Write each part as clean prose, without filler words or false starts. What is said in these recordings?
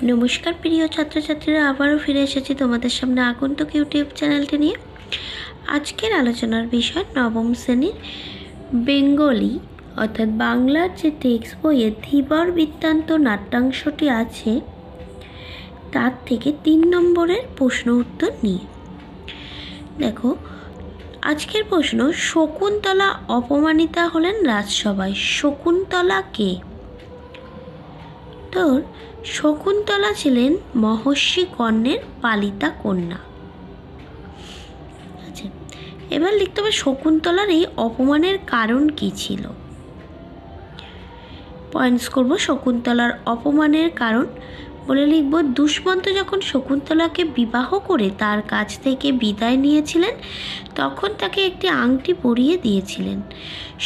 নমস্কার প্রিয় ছাত্রছাত্রীরা, আবারও ফিরে এসেছি তোমাদের সামনে আগন্তুক ইউটিউব চ্যানেলটি নিয়ে। আজকের আলোচনার বিষয় নবম শ্রেণীর বেঙ্গলি অর্থাৎ বাংলার যে টেক্সট বইয়ে ধীবর বৃত্তান্ত নাট্যাংশটি আছে তার থেকে 3 নম্বরের প্রশ্ন উত্তর নিয়ে। দেখো, আজকের প্রশ্ন, শকুন্তলা অপমানিতা হলেন রাজসভায়। শকুন্তলা কে? তোর শকুন্তলা ছিলেন মহর্ষি কর্ণের পালিতা কন্যা। আচ্ছা, এবার লিখতে হবে শকুন্তলার এই অপমানের কারণ কি ছিল। পয়েন্টস করব। শকুন্তলার অপমানের কারণ বলে লিখব, দুষ্মন্ত যখন শকুন্তলাকে বিবাহ করে তার কাছ থেকে বিদায় নিয়েছিলেন তখন তাকে একটি আংটি পরিয়ে দিয়েছিলেন।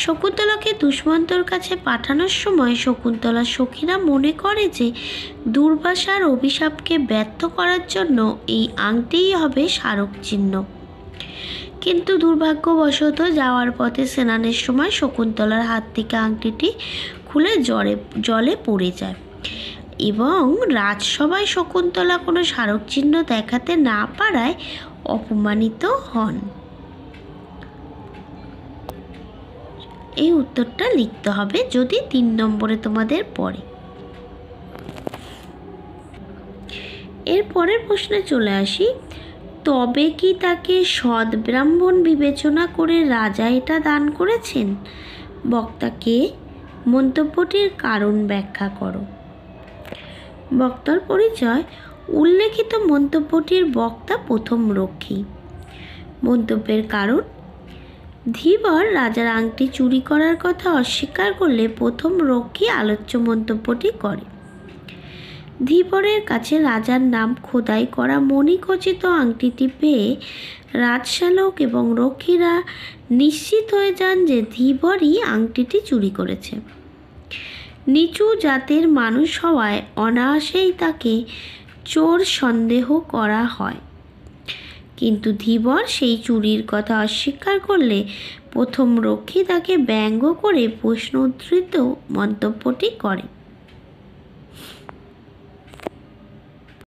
শকুন্তলাকে দুষ্মন্তর কাছে পাঠানোর সময় শকুন্তলার সখীরা মনে করে যে দুর্বাসার অভিশাপকে ব্যর্থ করার জন্য এই আংটিই হবে স্মারক চিহ্ন। কিন্তু দুর্ভাগ্যবশত যাওয়ার পথে স্নানের সময় শকুন্তলার হাত থেকে আংটিটি খুলে জলে পড়ে যায় এবং রাজসভায় শকুন্তলা কোনো স্মারক চিহ্ন দেখাতে না পারায় অপমানিত হন। এই উত্তরটা লিখতে হবে যদি 3 নম্বরে তোমাদের পড়ে। এর পরের প্রশ্নে চলে আসি, তবে কি তাকে সৎ ব্রাহ্মণ বিবেচনা করে রাজা এটা দান করেছেন? বক্তাকে মন্তব্যটির কারণ ব্যাখ্যা করো। বক্তার পরিচয়। উল্লেখিত মন্তব্যটির বক্তা প্রথম রক্ষী। মন্তব্যের কারণ, ধীবর রাজার আংটি চুরি করার কথা অস্বীকার করলে প্রথম রক্ষী আলোচ্য মন্তব্যটি করে। ধীবরের কাছে রাজার নাম খোদাই করা মণিখচিত আংটিটি পেয়ে রাজশালক এবং রক্ষীরা নিশ্চিত হয়ে যান যে ধীবরই আংটিটি চুরি করেছে। নিচু জাতের মানুষ হওয়ায় অনায়াসেই তাকে চোর সন্দেহ করা হয়, কিন্তু ধীবর সেই চুরির কথা অস্বীকার করলে প্রথম রক্ষী তাকে ব্যঙ্গ করে প্রশ্ন উদ্ধৃত মন্তব্যটি করে।